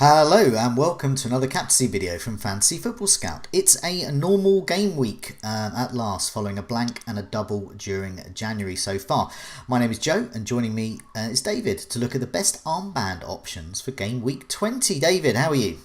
Hello and welcome to another captaincy video from Fantasy Football Scout. It's a normal game week at last, following a blank and a double during January so far. My name is Joe and joining me is David to look at the best armband options for game week 20. David, how are you?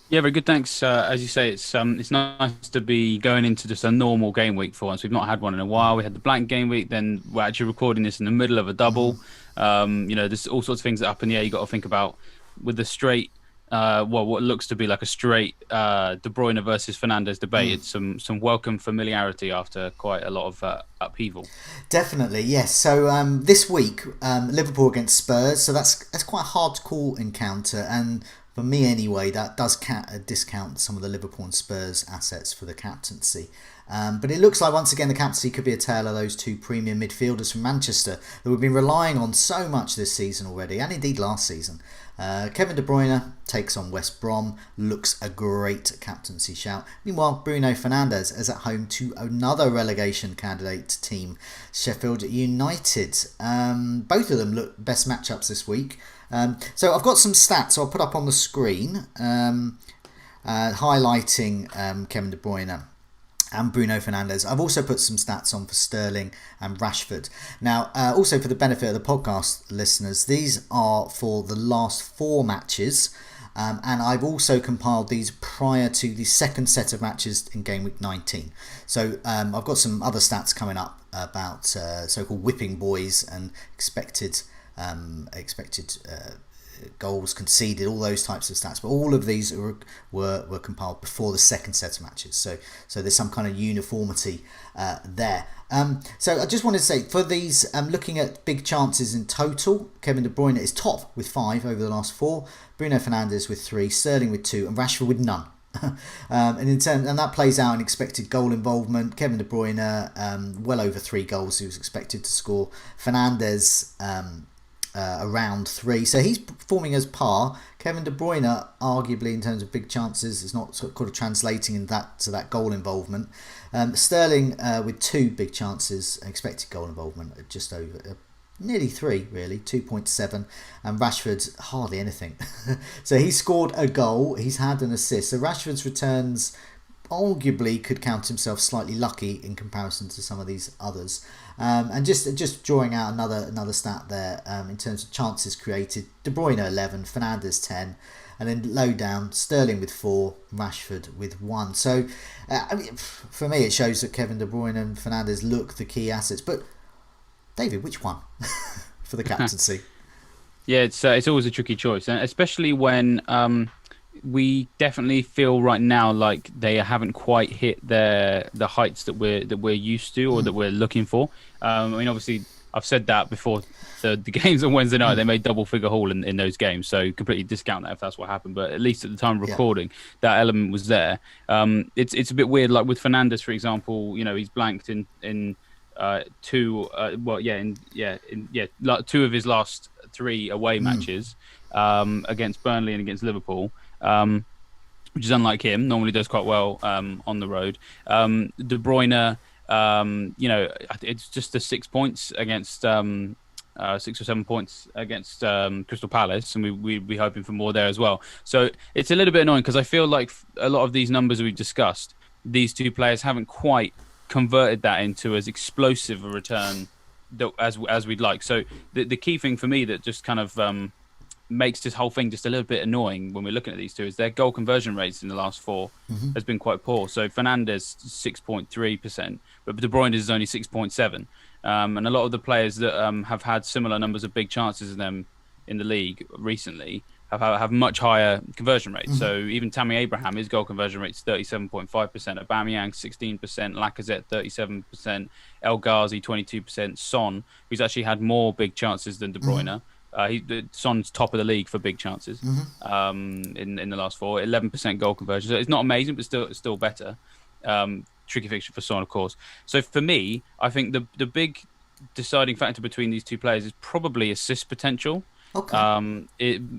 Yeah, very good. Thanks. As you say, it's nice to be going into just a normal game week for once. We've not had one in a while. We had the blank game week, then we're actually recording this in the middle of a double. There's all sorts of things that up in the air you got to think about with the straight. What looks to be like a straight De Bruyne versus Fernandes debate. It's some welcome familiarity after quite a lot of upheaval. Definitely, yes. So this week, Liverpool against Spurs. So that's quite a hard to call encounter, and for me anyway, that does discount some of the Liverpool and Spurs assets for the captaincy. But it looks like once again the captaincy could be a tale of those two premium midfielders from Manchester that we've been relying on so much this season already, and indeed last season. Kevin De Bruyne takes on West Brom, looks a great captaincy shout. Meanwhile, Bruno Fernandes is at home to another relegation candidate team, Sheffield United. Both of them look best matchups this week. So I've got some stats I'll put up on the screen highlighting Kevin De Bruyne and Bruno Fernandes. I've also put some stats on for Sterling and Rashford. Now, also for the benefit of the podcast listeners, these are for the last four matches. And I've also compiled these prior to the second set of matches in game week 19. So I've got some other stats coming up about so-called whipping boys and expected goals conceded, all those types of stats, but all of these were compiled before the second set of matches, so there's some kind of uniformity there. So I just wanted to say for these, looking at big chances in total, Kevin De Bruyne is top with 5 over the last 4, Bruno Fernandes with 3, Sterling with 2, and Rashford with none. And that plays out in expected goal involvement. Kevin De Bruyne well over 3 goals he was expected to score. Fernandes around 3, so he's performing as par. Kevin De Bruyne, arguably in terms of big chances, is not sort of translating in that to that goal involvement. Sterling with 2 big chances, expected goal involvement at just over nearly 3, really 2.7, and Rashford hardly anything. So he scored a goal, he's had an assist. So Rashford's returns arguably could count himself slightly lucky in comparison to some of these others. And just drawing out another stat there in terms of chances created: De Bruyne 11, Fernandes 10, and then low down Sterling with 4, Rashford with 1. So for me it shows that Kevin De Bruyne and Fernandes look the key assets. But David, which one for the captaincy? Yeah, it's always a tricky choice, and especially when we definitely feel right now like they haven't quite hit the heights that we're used to or that we're looking for. I mean, obviously, I've said that before. The games on Wednesday night, they made double figure haul in those games, so completely discount that if that's what happened. But at least at the time of recording, that element was there. It's a bit weird, like with Fernandes, for example. You know, he's blanked in 2. Like 2 of his last 3 away matches against Burnley and against Liverpool. Which is unlike him. Normally does quite well on the road. De Bruyne, it's just the 6 points against 6 or 7 points against Crystal Palace, and we're hoping for more there as well. So it's a little bit annoying because I feel like a lot of these numbers we've discussed, these two players haven't quite converted that into as explosive a return as we'd like. So the key thing for me that just kind of makes this whole thing just a little bit annoying when we're looking at these two is their goal conversion rates in the last 4 has been quite poor. So Fernandes 6.3%, but De Bruyne is only 6.7%. And a lot of the players that have had similar numbers of big chances in them in the league recently have much higher conversion rates. So even Tammy Abraham, his goal conversion rate is 37.5%, Aubameyang 16%, Lacazette 37%, El Ghazi 22%, Son, who's actually had more big chances than De Bruyne. Son's top of the league for big chances in the last 4, 11% goal conversion. So it's not amazing, but still better. Tricky fixture for Son, of course. So for me, I think the big deciding factor between these two players is probably assist potential. Okay.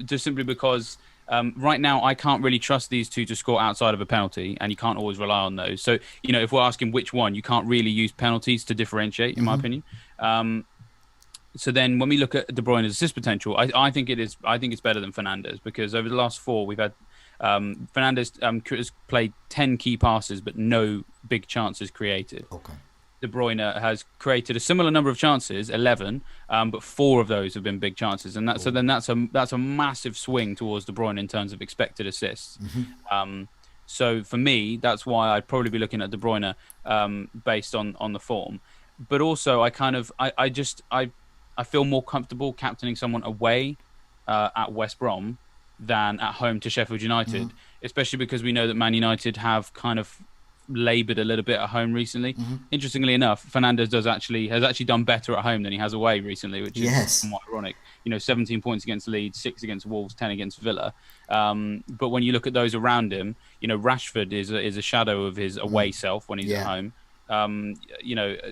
Just simply because right now I can't really trust these two to score outside of a penalty, and you can't always rely on those. So if we're asking which one, you can't really use penalties to differentiate, in my opinion. So then when we look at De Bruyne's assist potential, I think it is. I think it's better than Fernandes because over the last four we've had Fernandes has played 10 key passes but no big chances created. Okay. De Bruyne has created a similar number of chances, 11, but four of those have been big chances, and so then that's a massive swing towards De Bruyne in terms of expected assists. Um, so for me, that's why I'd probably be looking at De Bruyne based on the form. But also, I feel more comfortable captaining someone away at West Brom than at home to Sheffield United, especially because we know that Man United have kind of laboured a little bit at home recently. Interestingly enough, Fernandes has actually done better at home than he has away recently, which is Yes. somewhat ironic. 17 points against Leeds, 6 against Wolves, 10 against Villa. But when you look at those around him, Rashford is a shadow of his away self when he's at Yeah. home.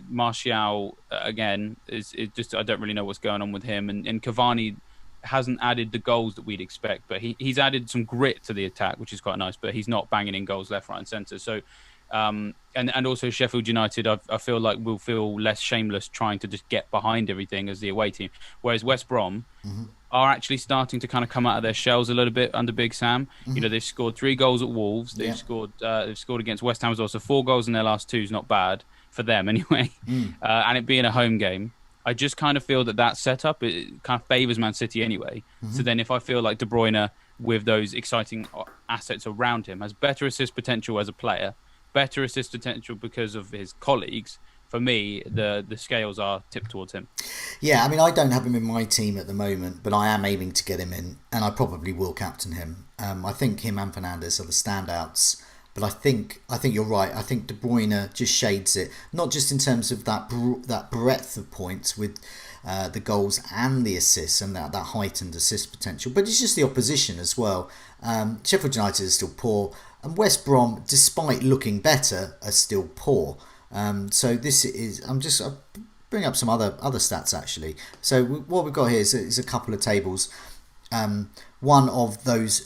Martial again is just I don't really know what's going on with him, and Cavani hasn't added the goals that we'd expect, but he's added some grit to the attack, which is quite nice. But he's not banging in goals left, right, and centre. So, and also Sheffield United, I feel like will feel less shameless trying to just get behind everything as the away team, whereas West Brom are actually starting to kind of come out of their shells a little bit under Big Sam. They've scored 3 goals at Wolves. They've scored against West Ham as well. So 4 goals in their last two is not bad for them anyway. And it being a home game, I just kind of feel that setup it kind of favours Man City anyway. So then if I feel like De Bruyne with those exciting assets around him has better assist potential as a player, better assist potential because of his colleagues, for me, the scales are tipped towards him. Yeah, I mean, I don't have him in my team at the moment, but I am aiming to get him in, and I probably will captain him. I think him and Fernandes are the standouts, but I think you're right. I think De Bruyne just shades it, not just in terms of that breadth of points with the goals and the assists and that heightened assist potential, but it's just the opposition as well. Sheffield United is still poor, and West Brom, despite looking better, are still poor. So this is I'll bring up some other stats actually. So what we've got here is a couple of tables. One of those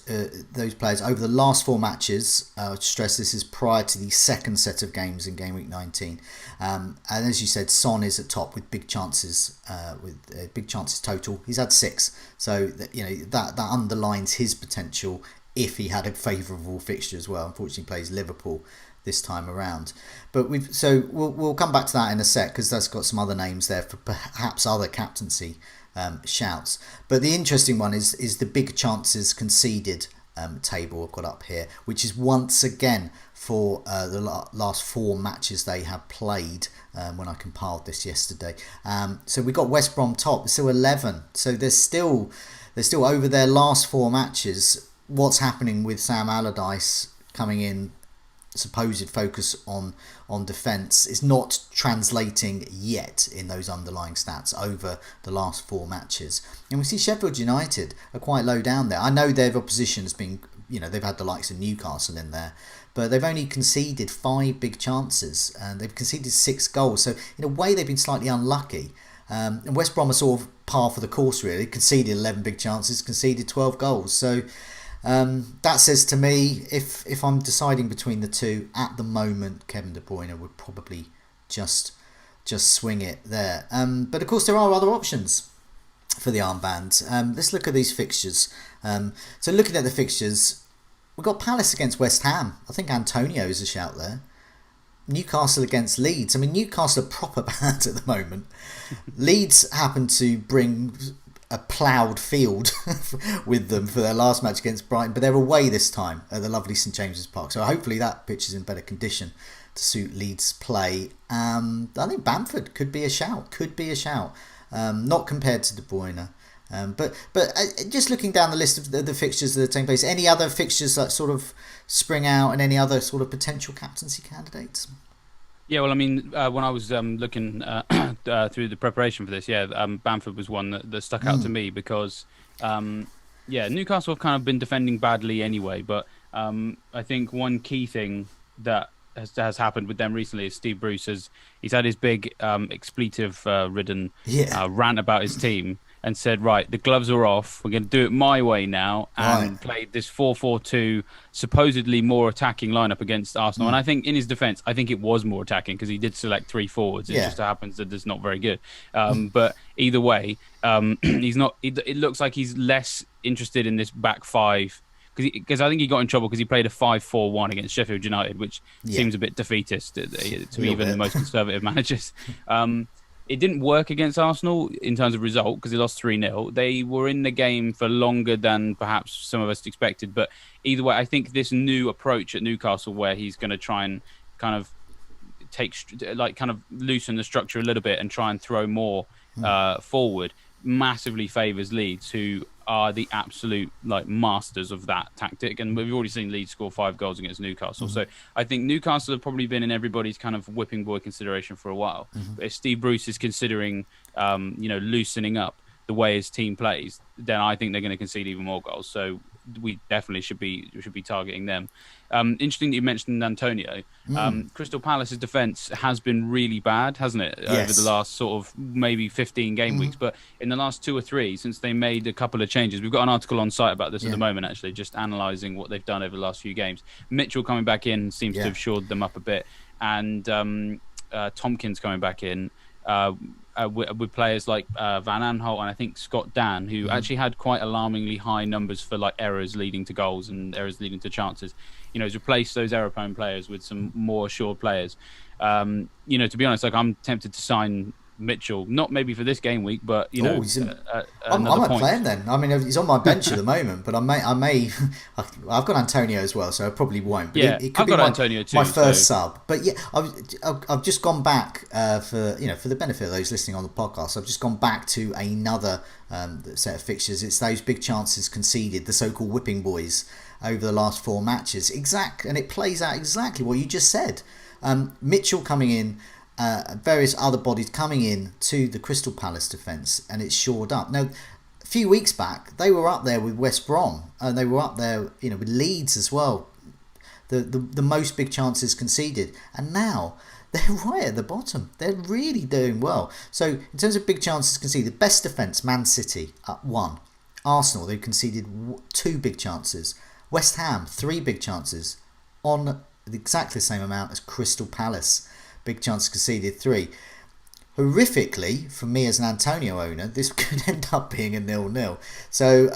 players over the last 4 matches. Stress this is prior to the second set of games in Game Week 19. And as you said, Son is at top with big chances. With big chances total, he's had 6. So that underlines his potential if he had a favourable fixture as well. Unfortunately, he plays Liverpool this time around, but we'll come back to that in a sec because that's got some other names there for perhaps other captaincy shouts. But the interesting one is the big chances conceded table I've got up here, which is once again for the last 4 matches they have played. When I compiled this yesterday, so we got West Brom top, still 11. So they're still over their last 4 matches. What's happening with Sam Allardyce coming in? Supposed focus on defence is not translating yet in those underlying stats over the last 4 matches, and we see Sheffield United are quite low down there. I know their opposition has been, they've had the likes of Newcastle in there, but they've only conceded 5 big chances and they've conceded 6 goals. So in a way, they've been slightly unlucky. And West Brom are sort of par for the course really. Conceded 11 big chances, conceded 12 goals. So. That says to me, if I'm deciding between the two at the moment, Kevin De Bruyne would probably just swing it there. But of course, there are other options for the armband. Let's look at these fixtures. So looking at the fixtures, we've got Palace against West Ham. I think Antonio is a shout there. Newcastle against Leeds. I mean, Newcastle are proper bad at the moment. Leeds happen to bring a ploughed field with them for their last match against Brighton, but they're away this time at the lovely St James's Park, so hopefully that pitch is in better condition to suit Leeds' play. I think Bamford could be a shout, not compared to De Bruyne, but just looking down the list of the fixtures that are taking place, any other fixtures that sort of spring out and any other sort of potential captaincy candidates? Yeah, well, I mean, when I was looking through the preparation for this, Bamford was one that stuck out to me because, Newcastle have kind of been defending badly anyway, but I think one key thing that has happened with them recently is Steve Bruce he's had his big expletive ridden rant about his team. and said, right, the gloves are off. We're going to do it my way now, Right. and played this 4-4-2, supposedly more attacking lineup against Arsenal. And I think in his defence, I think it was more attacking because he did select three forwards. It Yeah. just so happens that it's not very good. But either way, he's not. It looks like he's less interested in this back five because I think he got in trouble because he played a 5-4-1 against Sheffield United, which Yeah. seems a bit defeatist to A little even the bit. most conservative managers. It didn't work against Arsenal in terms of result because they lost 3-0. They were in the game for longer than perhaps some of us expected. But either way, I think this new approach at Newcastle where he's going to try and kind of kind of loosen the structure a little bit and try and throw more forward massively favours Leeds, who are the absolute masters of that tactic. And we've already seen Leeds score 5 goals against Newcastle. So I think Newcastle have probably been in everybody's kind of whipping boy consideration for a while. But if Steve Bruce is considering loosening up the way his team plays, then I think they're going to concede even more goals. So we definitely should be targeting them. Interesting that you mentioned Antonio. Crystal Palace's defence has been really bad, hasn't it, over the last sort of maybe 15 game weeks? But in the last 2 or 3, since they made a couple of changes, we've got an article on site about this at the moment, actually, just analysing what they've done over the last few games. Mitchell coming back in seems to have shored them up a bit, and Tompkins coming back in. With players like Van Aanholt and I think Scott Dan, who actually had quite alarmingly high numbers for errors leading to goals and errors leading to chances. Has replaced those error-prone players with some more assured players. To be honest, I'm tempted to sign Mitchell, not maybe for this game week, but I might play him then. I mean, he's on my bench at the moment, but I may. I've got Antonio as well, so I probably won't. But it could I've be got Antonio too, my first sub. But yeah, I've just gone back for the benefit of those listening on the podcast. I've just gone back to another set of fixtures. It's those big chances conceded, the so-called whipping boys over the last 4 matches. And it plays out exactly what you just said. Mitchell coming in. Various other bodies coming in to the Crystal Palace defence, and it's shored up. Now, a few weeks back, they were up there with West Brom, and they were up there, with Leeds as well. The most big chances conceded, and now they're right at the bottom. They're really doing well. So, in terms of big chances conceded, best defence, Man City at 1. Arsenal, they've conceded 2 big chances. West Ham, 3 big chances, on exactly the same amount as Crystal Palace. Big chance conceded 3. Horrifically, for me as an Antonio owner, this could end up being a 0-0. So,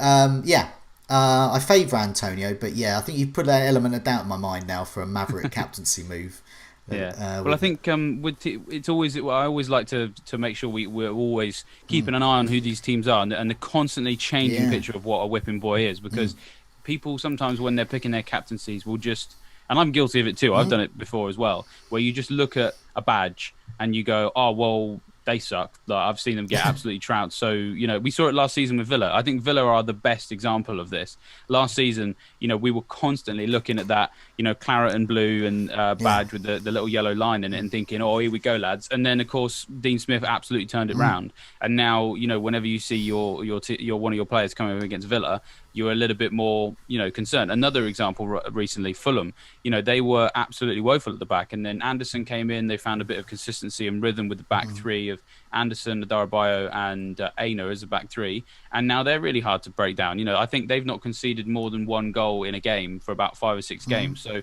I favour Antonio, but I think you've put that element of doubt in my mind now for a Maverick captaincy move. I think it's always. I always like to make sure we're always keeping an eye on who these teams are and the constantly changing picture of what a whipping boy is, because people sometimes when they're picking their captaincies will just. And I'm guilty of it too. I've done it before as well, where you just look at a badge and you go, oh, well, they suck. I've seen them get absolutely trounced. So, we saw it last season with Villa. I think Villa are the best example of this. Last season, we were constantly looking at that, claret and blue and badge with the little yellow line in it and thinking, oh, here we go, lads. And then, of course, Dean Smith absolutely turned it round. And now, whenever you see your one of your players coming against Villa, you're a little bit more, concerned. Another example recently, Fulham, they were absolutely woeful at the back. And then Anderson came in. They found a bit of consistency and rhythm with the back three of Anderson, Adarabayo and Aina as a back three. And now they're really hard to break down. I think they've not conceded more than 1 goal in a game for about 5 or 6 games. So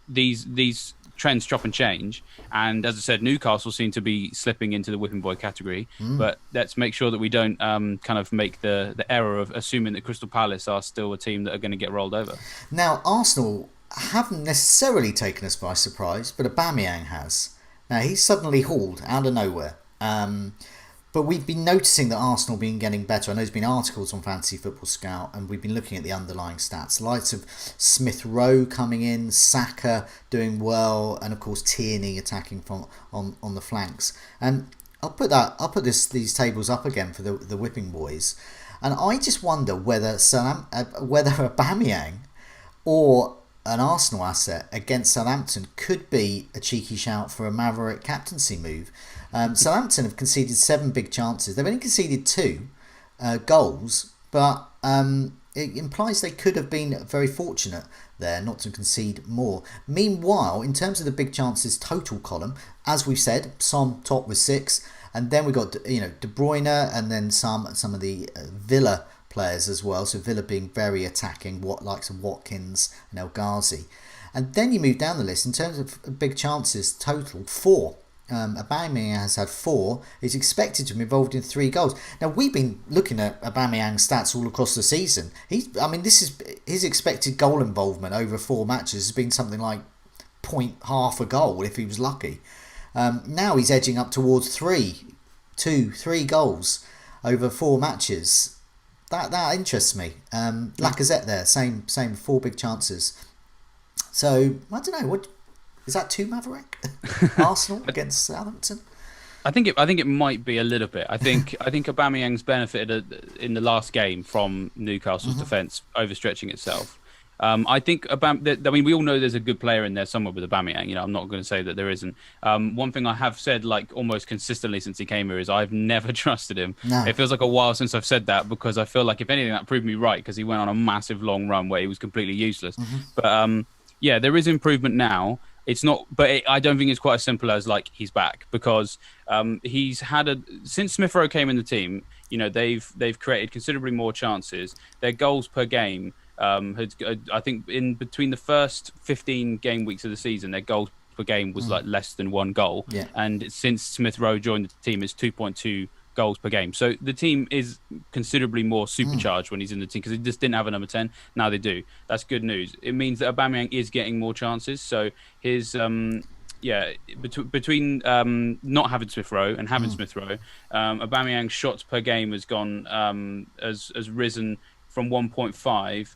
these trends chop and change. And as I said, Newcastle seem to be slipping into the whipping boy category. But let's make sure that we don't kind of make the error of assuming that Crystal Palace are still a team that are going to get rolled over. Now, Arsenal haven't necessarily taken us by surprise, but Aubameyang has. Now, he's suddenly hauled out of nowhere. But we've been noticing that Arsenal have been getting better. I know there's been articles on Fantasy Football Scout, and we've been looking at the underlying stats. Lights of Smith Rowe coming in, Saka doing well, and of course Tierney attacking from on the flanks. And I'll put these tables up again for the whipping boys, and I just wonder whether Aubameyang or an Arsenal asset against Southampton could be a cheeky shout for a Maverick captaincy move. Southampton have conceded 7 big chances. They've only conceded 2 goals, but it implies they could have been very fortunate there not to concede more. Meanwhile, in terms of the big chances total column, as we've said, Son top with 6, and then we got De Bruyne, and then some of the Villa players as well. So Villa being very attacking, likes of Watkins and El Ghazi. And then you move down the list in terms of big chances. Total 4. Aubameyang has had 4. He's expected to be involved in 3 goals. Now we've been looking at Aubameyang's stats all across the season. This is his expected goal involvement over 4 matches has been something like half a goal if he was lucky. Now he's edging up towards 3 goals over 4 matches. That interests me. Lacazette there, same 4 big chances. So I don't know, what is that, 2 Maverick? Arsenal against Southampton? I think it might be a little bit. I think Aubameyang's benefited in the last game from Newcastle's defence overstretching itself. I think we all know there's a good player in there somewhere with Aubameyang. I'm not going to say that there isn't. One thing I have said almost consistently since he came here is I've never trusted him. No. It feels like a while since I've said that, because I feel like if anything that proved me right, because he went on a massive long run where he was completely useless. But there is improvement now. It's not, but I don't think it's quite as simple as he's back, because he's had since Smith Rowe came in the team. They've created considerably more chances. Their goals per game. I think in between the first 15 game weeks of the season, their goals per game was less than 1 goal. Yeah. And since Smith Rowe joined the team, it's 2.2 goals per game. So the team is considerably more supercharged when he's in the team, because they just didn't have a number 10. Now they do. That's good news. It means that Aubameyang is getting more chances. So his between not having Smith Rowe and having Smith Rowe, Aubameyang's shots per game has gone has risen from 1.5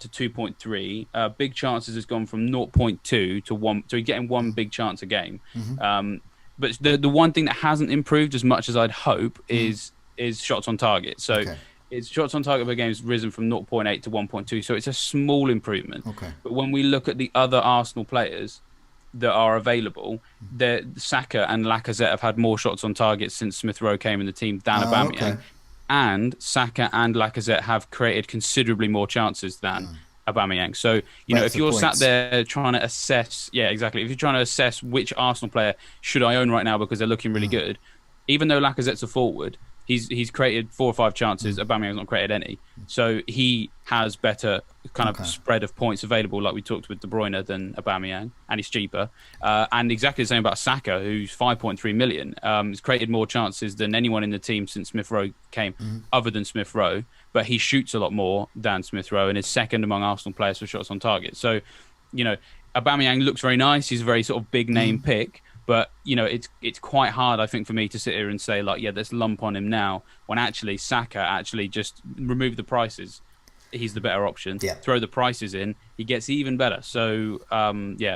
to 2.3. Big chances has gone from 0.2 to 1. So he's getting 1 big chance a game. But the one thing that hasn't improved as much as I'd hope is shots on target. So his shots on target per game has risen from 0.8 to 1.2. So it's a small improvement. But when we look at the other Arsenal players that are available, Saka and Lacazette have had more shots on target since Smith Rowe came in the team than Aubameyang. And Saka and Lacazette have created considerably more chances than Aubameyang. So, if you're sat there trying to assess, if you're trying to assess which Arsenal player should I own right now because they're looking really good, even though Lacazette's a forward, he's created 4 or 5 chances. Aubameyang's not created any. So he has better kind of spread of points available, like we talked with De Bruyne, than Aubameyang, and he's cheaper. And exactly the same about Saka, who's 5.3 million. He's created more chances than anyone in the team since Smith Rowe came, other than Smith Rowe. But he shoots a lot more than Smith Rowe and is second among Arsenal players for shots on target. So, Aubameyang looks very nice. He's a very sort of big name pick. But, it's quite hard, I think, for me to sit here and say, let's lump on him now, when actually Saka just remove the prices. He's the better option. Yeah. Throw the prices in, he gets even better. So,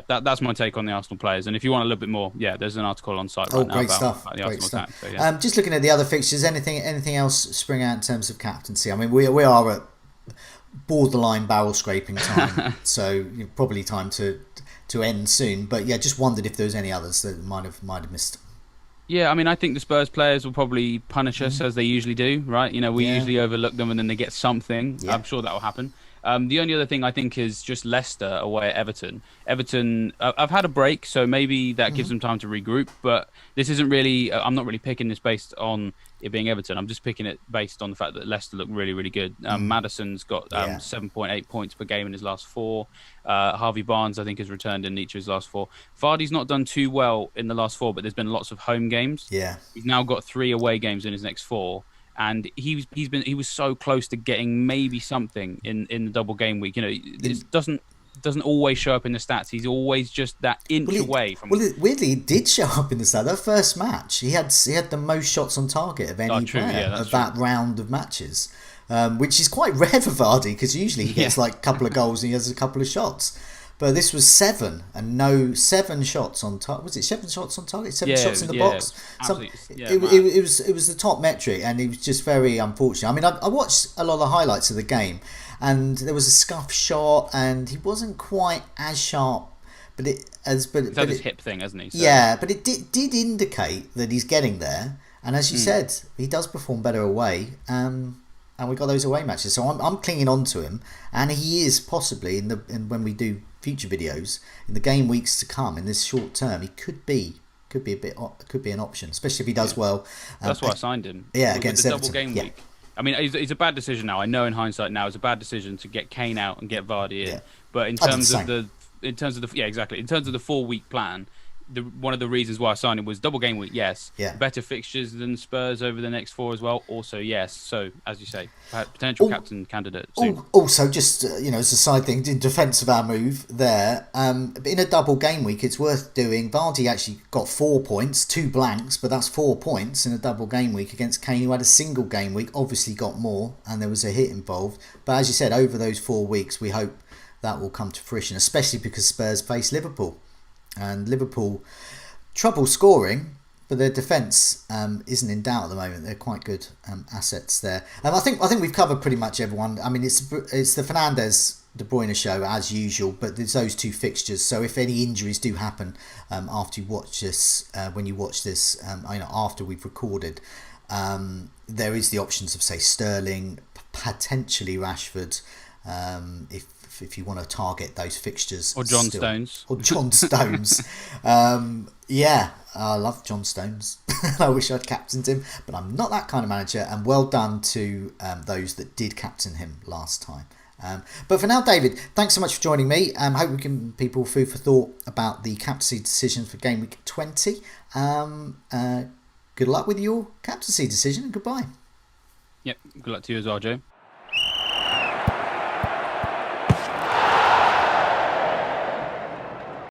that's my take on the Arsenal players. And if you want a little bit more, there's an article on site right now about the Arsenal attack. So, just looking at the other fixtures, anything else spring out in terms of captaincy? I mean, we are at borderline barrel scraping time, so probably time to end soon. But just wondered if there was any others that might have missed. Yeah, I mean, I think the Spurs players will probably punish us as they usually do, right? We usually overlook them and then they get something. Yeah. I'm sure that will happen. The only other thing I think is just Leicester away at Everton. Everton, I've had a break, so maybe that gives them time to regroup. But this isn't really, I'm not really picking this based on it being Everton. I'm just picking it based on the fact that Leicester look really, really good. Maddison's got 7.8 points per game in his last 4. Harvey Barnes, I think, has returned in each of his last 4. Vardy's not done too well in the last 4, but there's been lots of home games. Yeah, he's now got 3 away games in his next 4. And he was so close to getting maybe something in the double game week. It doesn't always show up in the stats. He's always just that inch away from. Weirdly, it did show up in the stats. That first match, he had the most shots on target of any player of that round of matches, which is quite rare for Vardy, because usually he gets a couple of goals and he has a couple of shots. But this was 7 and 7 shots on target. Was it 7 shots on target? 7 shots in the box. It was the top metric, and it was just very unfortunate. I mean, I watched a lot of the highlights of the game, and there was a scuff shot, and he wasn't quite as sharp. But he's had his hip thing, hasn't he? So. Yeah, but it did indicate that he's getting there. And as you said, he does perform better away. And we got those away matches, so I'm clinging on to him, and he is possibly when we do future videos in the game weeks to come, in this short term, he could be could be an option, especially if he does well. That's why I signed him. Yeah, with against the double Everton. game Yeah, week. I mean, it's a bad decision now. I know in hindsight now it's a bad decision to get Kane out and get Vardy in. yeah. But I did the same. yeah, exactly. In terms of the 4-week plan, one of the reasons why I signed him was double game week. Yes, Yeah. better fixtures than Spurs over the next 4 as well. Also, yes. So as you say, potential captain candidate soon. Also, just as a side thing, in defence of our move there, in a double game week, it's worth doing. Vardy actually got 4 points, 2 blanks, but that's 4 points in a double game week against Kane, who had a single game week. Obviously, got more, and there was a hit involved. But as you said, over those 4 weeks, we hope that will come to fruition, especially because Spurs face Liverpool, and Liverpool trouble scoring, but their defence isn't in doubt at the moment. They're quite good assets there. I think we've covered pretty much everyone. I mean, it's the Fernandes De Bruyne show as usual, but there's those 2 fixtures. So if any injuries do happen after you watch this, when you watch this, after we've recorded, there is the options of say Sterling, potentially Rashford, if you want to target those fixtures, or John Stones. Yeah, I love John Stones. I wish I'd captained him, but I'm not that kind of manager. And well done to those that did captain him last time. But for now, David, thanks so much for joining me. Hope we can give people food for thought about the captaincy decisions for Game Week 20. Good luck with your captaincy decision, and goodbye. Yep, good luck to you as well, Joe.